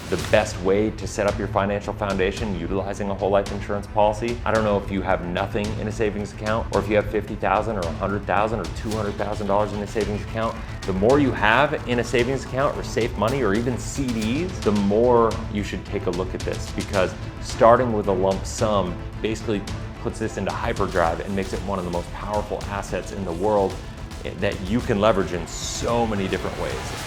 the best way to set up your financial foundation utilizing a whole life insurance policy. I don't know if you have nothing in a savings account or if you have $50,000 or $100,000 or $200,000 in a savings account. The more you have in a savings account or safe money or even CDs, the more you should take a look at this, because starting with a lump sum basically puts this into hyperdrive and makes it one of the most powerful assets in the world that you can leverage in so many different ways.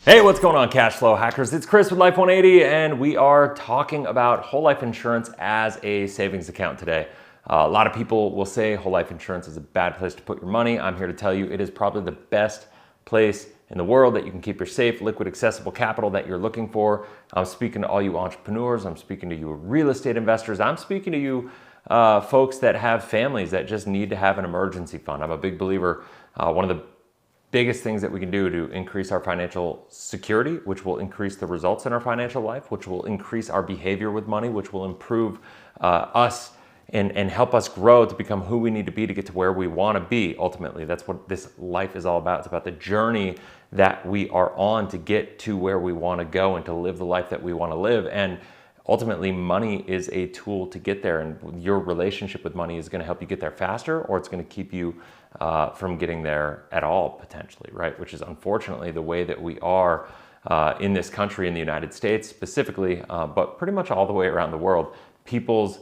Hey, what's going on, Cashflow hackers? It's Chris with Life 180, and we are talking about whole life insurance as a savings account today. A lot of people will say whole life insurance is a bad place to put your money. I'm here to tell you it is probably the best place in the world that you can keep your safe, liquid, accessible capital that you're looking for. I'm speaking to all you entrepreneurs. I'm speaking to you real estate investors. I'm speaking to you folks that have families that just need to have an emergency fund. I'm a big believer. One of the biggest things that we can do to increase our financial security, which will increase the results in our financial life, which will increase our behavior with money, which will improve us and help us grow to become who we need to be to get to where we want to be. Ultimately, that's what this life is all about. It's about the journey that we are on to get to where we want to go and to live the life that we want to live. And ultimately, money is a tool to get there, and your relationship with money is going to help you get there faster, or it's going to keep you from getting there at all, potentially, right? Which is unfortunately the way that we are in this country, in the United States specifically, but pretty much all the way around the world. People's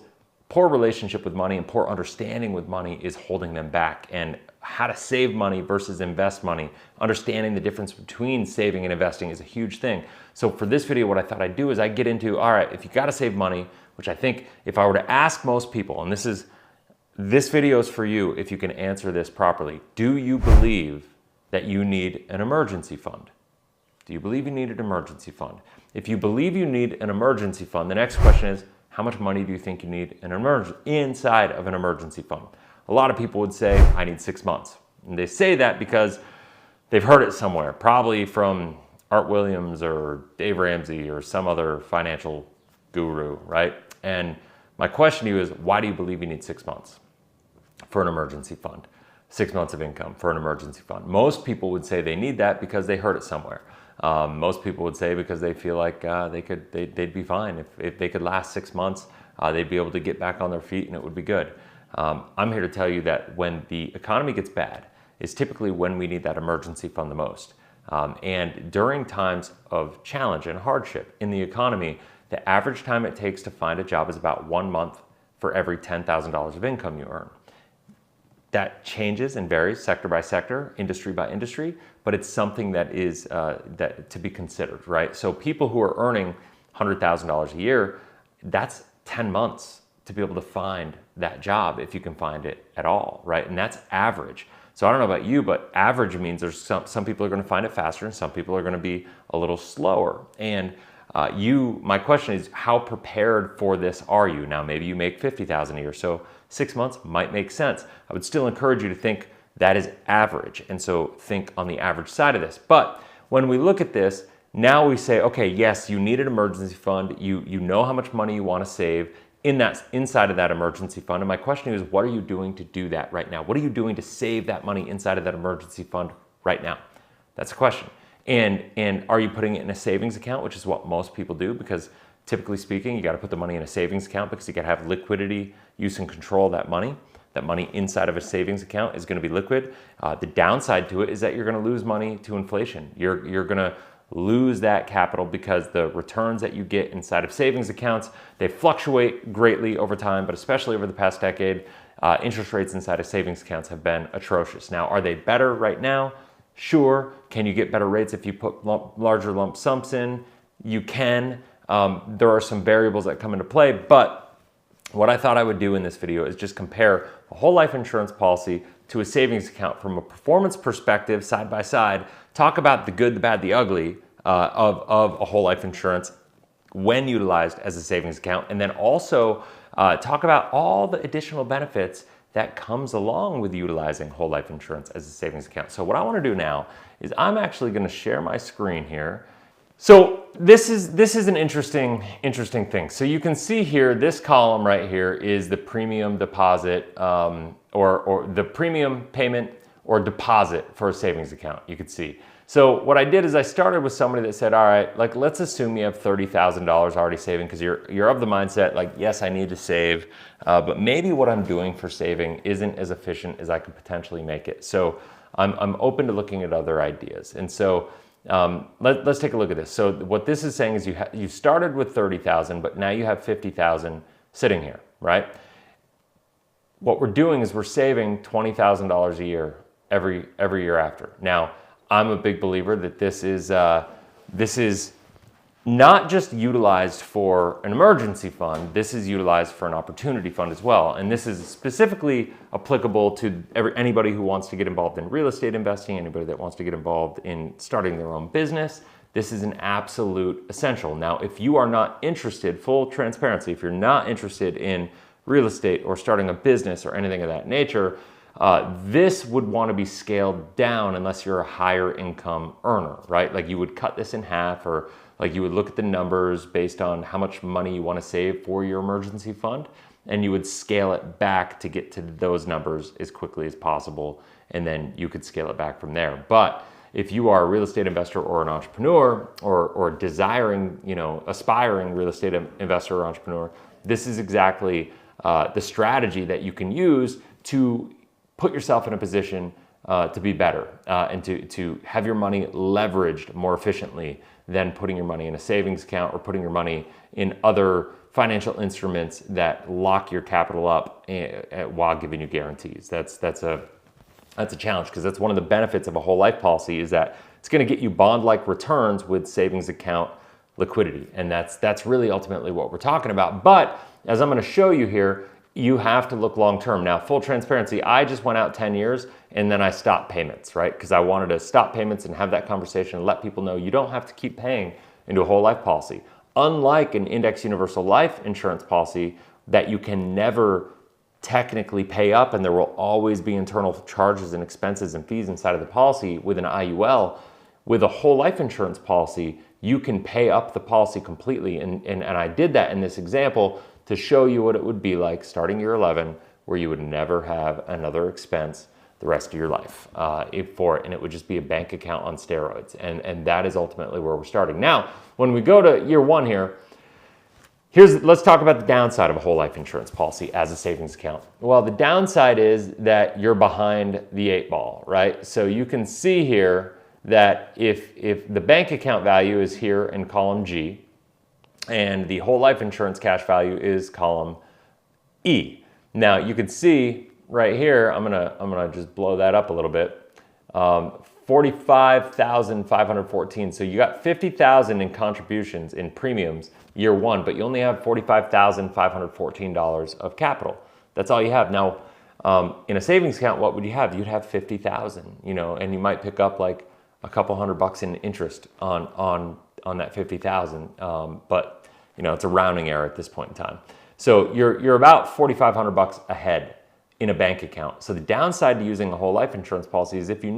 poor relationship with money and poor understanding with money is holding them back. And how to save money versus invest money, understanding the difference between saving and investing is a huge thing. So for this video, what I thought I'd do is I'd get into, all right, if you got to save money, which I think if I were to ask most people, and this video is for you if you can answer this properly. Do you believe that you need an emergency fund? Do you believe you need an emergency fund? If you believe you need an emergency fund, the next question is, how much money do you think you need inside of an emergency fund? A lot of people would say, I need 6 months. And they say that because they've heard it somewhere, probably from Art Williams or Dave Ramsey or some other financial guru, right? And my question to you is, why do you believe you need 6 months for an emergency fund? 6 months of income for an emergency fund. Most people would say they need that because they heard it somewhere. Most people would say because they feel like they'd be fine. If they could last 6 months, they'd be able to get back on their feet and it would be good. I'm here to tell you that when the economy gets bad is typically when we need that emergency fund the most. And during times of challenge and hardship in the economy, the average time it takes to find a job is about 1 month for every $10,000 of income you earn. That changes and varies sector by sector, industry by industry, but it's something that is that to be considered, right? So people who are earning $100,000 a year, that's 10 months to be able to find that job if you can find it at all, right? And that's average. So I don't know about you, but average means there's some people are going to find it faster and some people are going to be a little slower. And my question is, how prepared for this are you? Now, maybe you make $50,000 a year, so 6 months might make sense. I would still encourage you to think that is average. And so think on the average side of this. But when we look at this, now we say, okay, yes, you need an emergency fund. You know how much money you want to save inside of that emergency fund. And my question is, what are you doing to do that right now? What are you doing to save that money inside of that emergency fund right now? That's a question. And are you putting it in a savings account, which is what most people do, because typically speaking, you got to put the money in a savings account because you got to have liquidity, use and control of that money. That money inside of a savings account is going to be liquid. The downside to it is that you're going to lose money to inflation. You're going to lose that capital because the returns that you get inside of savings accounts, they fluctuate greatly over time, but especially over the past decade, interest rates inside of savings accounts have been atrocious. Now, are they better right now? Sure. Can you get better rates if you put larger lump sums in? You can. There are some variables that come into play, but what I thought I would do in this video is just compare a whole life insurance policy to a savings account from a performance perspective, side by side, talk about the good, the bad, the ugly of a whole life insurance when utilized as a savings account, and then also talk about all the additional benefits that comes along with utilizing whole life insurance as a savings account. So what I want to do now is I'm actually going to share my screen here. So this is an interesting thing. So you can see here, this column right here is the premium deposit or the premium payment or deposit for a savings account, you could see. So what I did is I started with somebody that said, all right, like let's assume you have $30,000 already saving because you're of the mindset like, yes, I need to save, but maybe what I'm doing for saving isn't as efficient as I could potentially make it. So I'm open to looking at other ideas. And so let's take a look at this. So what this is saying is you started with 30,000, but now you have 50,000 sitting here, right? What we're doing is we're saving $20,000 a year every year after. Now, I'm a big believer that this is not just utilized for an emergency fund, this is utilized for an opportunity fund as well. And this is specifically applicable to anybody who wants to get involved in real estate investing, anybody that wants to get involved in starting their own business. This is an absolute essential. Now, if you are not interested, full transparency, if you're not interested in real estate or starting a business or anything of that nature, this would want to be scaled down unless you're a higher income earner, right? Like you would cut this in half, or like you would look at the numbers based on how much money you want to save for your emergency fund, and you would scale it back to get to those numbers as quickly as possible, and then you could scale it back from there. But if you are a real estate investor or an entrepreneur or desiring, aspiring real estate investor or entrepreneur, this is exactly the strategy that you can use to put yourself in a position to be better and to have your money leveraged more efficiently than putting your money in a savings account or putting your money in other financial instruments that lock your capital up while giving you guarantees. That's a challenge, because that's one of the benefits of a whole life policy, is that it's going to get you bond-like returns with savings account liquidity. And that's really ultimately what we're talking about. But as I'm going to show you here, you have to look long-term. Now, full transparency, I just went out 10 years and then I stopped payments, right? Because I wanted to stop payments and have that conversation and let people know you don't have to keep paying into a whole life policy. Unlike an index universal life insurance policy that you can never technically pay up, and there will always be internal charges and expenses and fees inside of the policy with an IUL, with a whole life insurance policy, you can pay up the policy completely. And I did that in this example to show you what it would be like starting year 11, where you would never have another expense the rest of your life and it would just be a bank account on steroids. And that is ultimately where we're starting. Now, when we go to year one here, let's talk about the downside of a whole life insurance policy as a savings account. Well, the downside is that you're behind the 8 ball, right? So you can see here that if the bank account value is here in column G, and the whole life insurance cash value is column E. Now you can see right here, I'm gonna just blow that up a little bit. 45,514. So you got 50,000 in contributions in premiums year one, but you only have $45,514 of capital. That's all you have. Now, in a savings account, what would you have? You'd have 50,000, and you might pick up like a couple $100 in interest on that 50,000. But it's a rounding error at this point in time. So you're about $4,500 ahead in a bank account. So the downside to using a whole life insurance policy is if you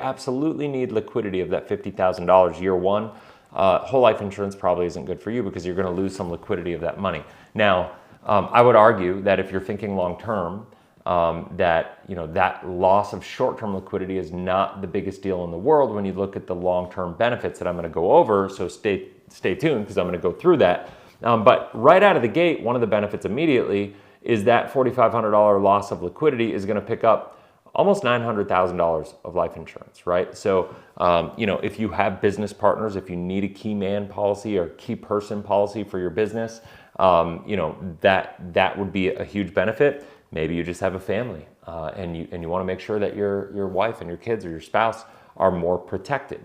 absolutely need liquidity of that $50,000 year one, whole life insurance probably isn't good for you, because you're going to lose some liquidity of that money. Now, I would argue that if you're thinking long term, that loss of short-term liquidity is not the biggest deal in the world when you look at the long-term benefits that I'm going to go over. So stay tuned, because I'm going to go through that. But right out of the gate, one of the benefits immediately is that $4,500 loss of liquidity is going to pick up almost $900,000 of life insurance, right? So, if you have business partners, if you need a key man policy or key person policy for your business, that would be a huge benefit. Maybe you just have a family and you want to make sure that your wife and your kids or your spouse are more protected.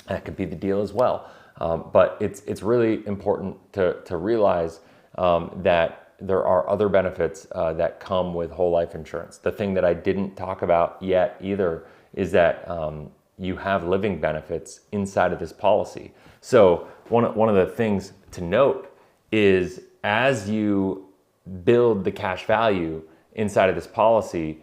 That could be the deal as well. But it's really important to realize that there are other benefits that come with whole life insurance. The thing that I didn't talk about yet either is that you have living benefits inside of this policy. So one of the things to note is, as you build the cash value inside of this policy,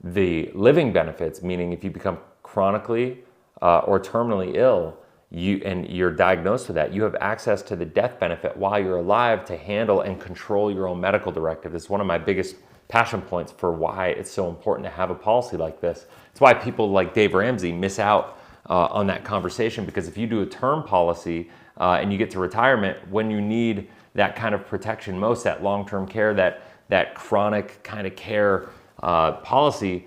the living benefits, meaning if you become chronically or terminally ill, you're diagnosed with that, you have access to the death benefit while you're alive to handle and control your own medical directive. It's one of my biggest passion points for why it's so important to have a policy like this. It's why people like Dave Ramsey miss out on that conversation, because if you do a term policy and you get to retirement when you need that kind of protection most, that long-term care, that chronic kind of care policy,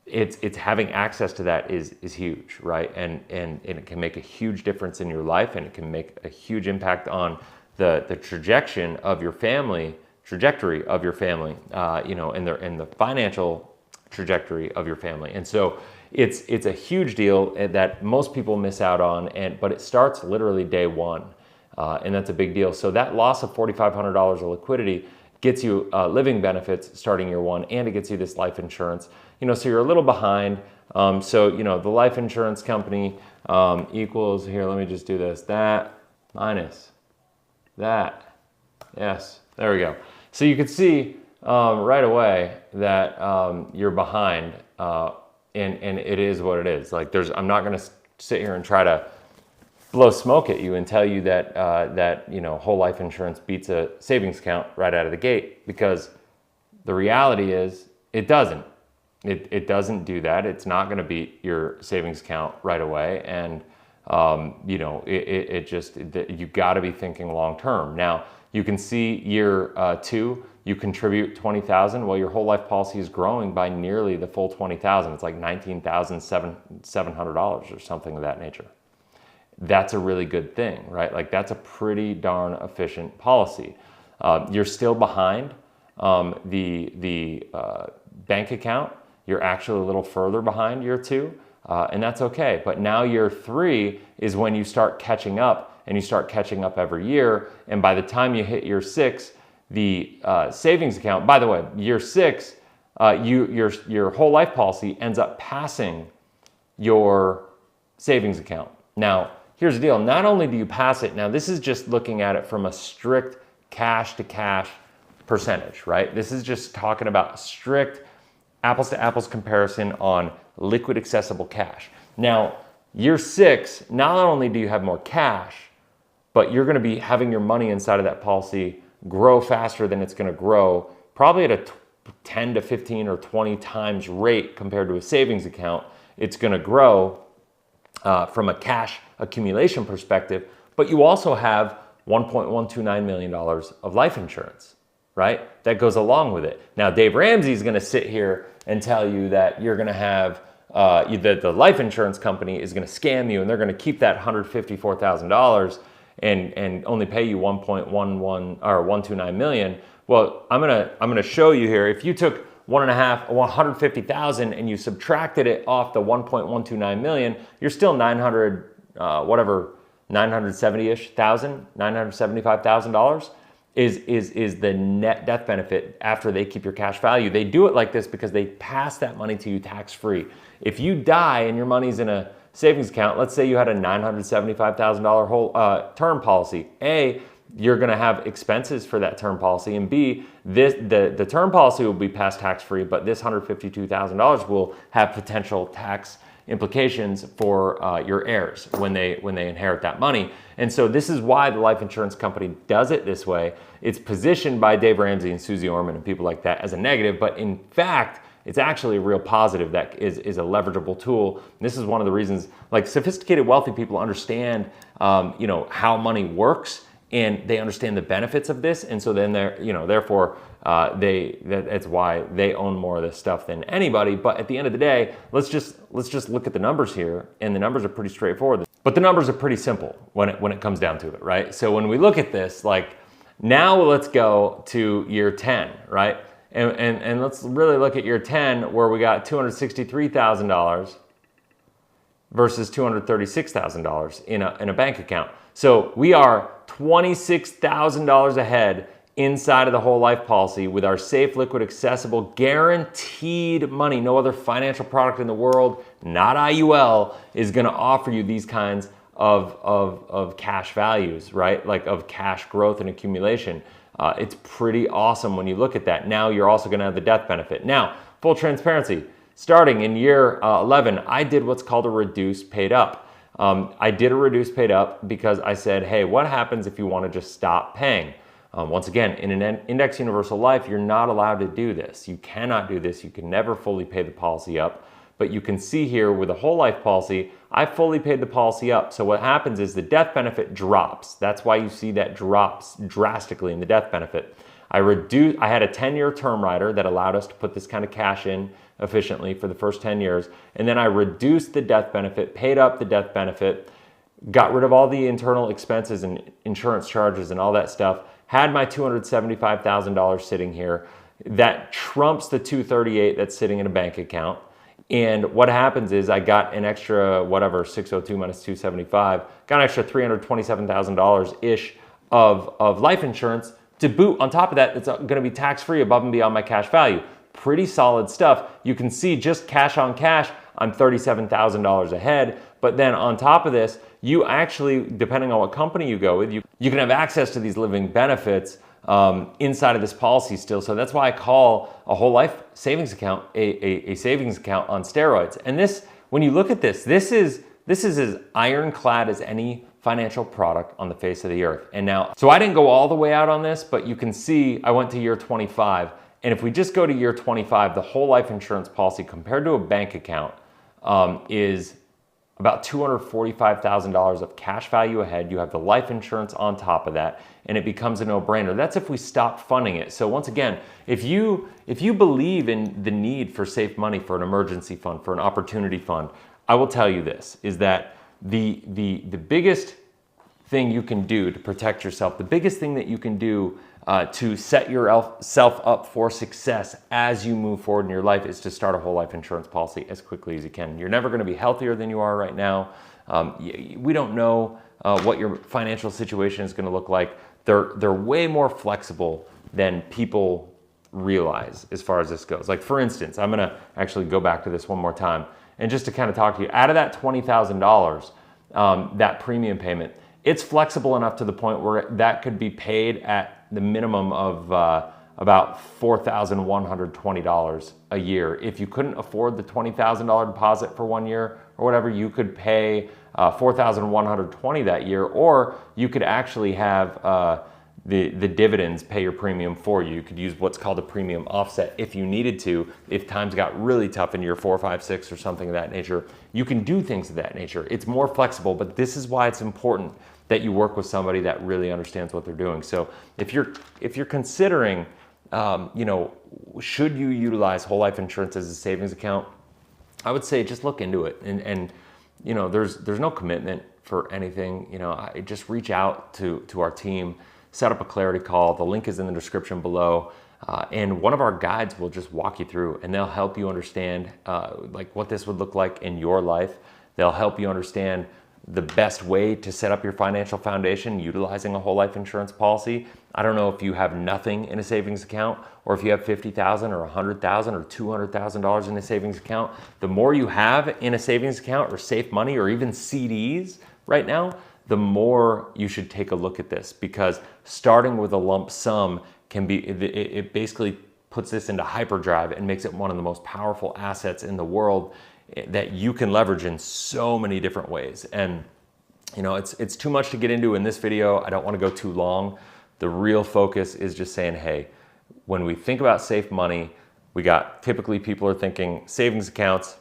it's having access to that is huge, right? And it can make a huge difference in your life, and it can make a huge impact on the trajectory of your family, and the financial trajectory of your family. And so it's a huge deal that most people miss out on, but it starts literally day one, and that's a big deal. So that loss of $4,500 of liquidity gets you living benefits starting year one, and it gets you this life insurance. So you're a little behind. The life insurance company equals, here, let me just do this, that minus that. Yes, there we go. So you can see right away that you're behind, and it is what it is. Like I'm not gonna sit here and try to blow smoke at you and tell you that whole life insurance beats a savings account right out of the gate, because the reality is it doesn't. It doesn't do that. It's not going to beat your savings account right away, and you got to be thinking long term. Now you can see year 2, you contribute $20,000. Well, your whole life policy is growing by nearly the full $20,000. It's like $19,700 or something of that nature. That's a really good thing, right? Like that's a pretty darn efficient policy. You're still behind the bank account. You're actually a little further behind year 2, and that's okay. But now year 3 is when you start catching up, and you start catching up every year. And by the time you hit year 6, the savings account, by the way, year 6, your whole life policy ends up passing your savings account. Now, here's the deal. Not only do you pass it, now this is just looking at it from a strict cash to cash percentage, right? This is just talking about strict apples to apples comparison on liquid accessible cash. Now, year 6, not only do you have more cash, but you're going to be having your money inside of that policy grow faster than it's going to grow, probably at a 10 to 15 or 20 times rate compared to a savings account. It's going to grow from a cash accumulation perspective, but you also have $1.129 million of life insurance, right? That goes along with it. Now, Dave Ramsey is going to sit here and tell you that you're going to have, the life insurance company is going to scam you, and they're going to keep that $154,000 and only pay you $1.129 million. Well, I'm gonna show you here. If you took $150,000 and you subtracted it off the $1.129 million, you're still $975,000 is the net death benefit after they keep your cash value. They do it like this because they pass that money to you tax-free. If you die and your money's in a savings account, let's say you had a $975,000 whole term policy, A, you're going to have expenses for that term policy, and B, the term policy will be passed tax-free, but this $152,000 will have potential tax implications for your heirs when they inherit that money. And so this is why the life insurance company does it this way. It's positioned by Dave Ramsey and Susie Orman and people like that as a negative, but in fact, it's actually a real positive that is a leverageable tool. And this is one of the reasons, like, sophisticated, wealthy people understand, how money works, and they understand the benefits of this. And so then therefore, that's why they own more of this stuff than anybody. But at the end of the day, let's just look at the numbers here, and the numbers are pretty straightforward. But the numbers are pretty simple when it comes down to it, right? So when we look at this, like, now let's go to year 10, right? And let's really look at year 10, where we got $263,000 versus $236,000 in a bank account. So we are $26,000 ahead inside of the whole life policy with our safe, liquid, accessible, guaranteed money. No other financial product in the world, not IUL, is going to offer you these kinds of cash values, right? Like of cash growth and accumulation. It's pretty awesome when you look at that. Now you're also going to have the death benefit. Now, full transparency, starting in year 11, I did what's called a reduced paid up. I did a reduced paid up because I said, hey, what happens if you want to just stop paying? Once again, in an index universal life, you're not allowed to do this. You cannot do this. You can never fully pay the policy up. But you can see here with a whole life policy, I fully paid the policy up. So what happens is the death benefit drops. That's why you see that drops drastically in the death benefit. I had a 10-year term rider that allowed us to put this kind of cash in efficiently for the first 10 years. And then I reduced the death benefit, paid up the death benefit, got rid of all the internal expenses and insurance charges and all that stuff, had my $275,000 sitting here. That trumps the $238 that's sitting in a bank account. And what happens is I got an extra, whatever, 602 minus 275, got an extra $327,000-ish of life insurance to boot. On top of that, it's going to be tax-free above and beyond my cash value. Pretty solid stuff. You can see just cash on cash, I'm $37,000 ahead. But then on top of this, you actually, depending on what company you go with, you can have access to these living benefits inside of this policy still. So that's why I call a whole life savings account a savings account on steroids. And this, when you look at this, this is as ironclad as any financial product on the face of the earth. And now, so I didn't go all the way out on this, but you can see I went to year 25. And if we just go to year 25, the whole life insurance policy compared to a bank account is about $245,000 of cash value ahead. You have the life insurance on top of that, and it becomes a no-brainer. That's if we stop funding it. So once again, if you believe in the need for safe money for an emergency fund, for an opportunity fund, I will tell you this, is that the biggest thing you can do to protect yourself, the biggest thing that you can do to set yourself up for success as you move forward in your life is to start a whole life insurance policy as quickly as you can. You're never going to be healthier than you are right now. We don't know what your financial situation is going to look like. They're way more flexible than people realize as far as this goes. Like for instance, I'm going to actually go back to this one more time. And just to kind of talk to you, out of that $20,000, that premium payment, it's flexible enough to the point where that could be paid at the minimum of about $4,120 a year. If you couldn't afford the $20,000 deposit for 1 year or whatever, you could pay $4,120 that year, or you could actually have the dividends pay your premium for you. You could use what's called a premium offset if you needed to. If times got really tough in year 4, 5, 6 or something of that nature, you can do things of that nature. It's more flexible, but this is why it's important that you work with somebody that really understands what they're doing. So if you're considering, should you utilize whole life insurance as a savings account, I would say just look into it. And there's no commitment for anything. I just reach out to our team, set up a clarity call. The link is in the description below. And one of our guides will just walk you through, and they'll help you understand like what this would look like in your life. They'll help you understand the best way to set up your financial foundation utilizing a whole life insurance policy. I don't know if you have nothing in a savings account, or if you have $50,000 or $100,000 or $200,000 in a savings account. The more you have in a savings account or safe money or even CDs right now, the more you should take a look at this, because starting with a lump sum can be, it basically puts this into hyperdrive and makes it one of the most powerful assets in the world that you can leverage in so many different ways. And it's too much to get into in this video. I don't want to go too long. The real focus is just saying, hey, when we think about safe money, typically people are thinking savings accounts,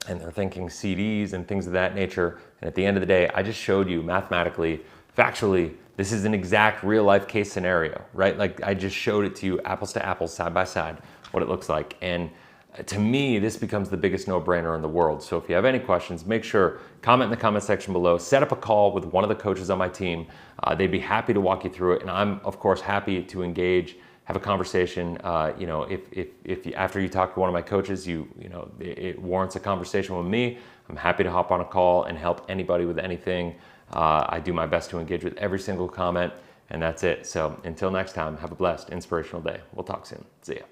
and they're thinking CDs and things of that nature. And at the end of the day, I just showed you mathematically, factually, this is an exact real life case scenario, right? Like I just showed it to you, apples to apples, side by side, what it looks like. And to me, this becomes the biggest no-brainer in the world. So if you have any questions, make sure, comment in the comment section below, set up a call with one of the coaches on my team. They'd be happy to walk you through it. And I'm, of course, happy to engage, have a conversation. If after you talk to one of my coaches, it warrants a conversation with me, I'm happy to hop on a call and help anybody with anything. I do my best to engage with every single comment, and that's it. So until next time, have a blessed, inspirational day. We'll talk soon. See ya.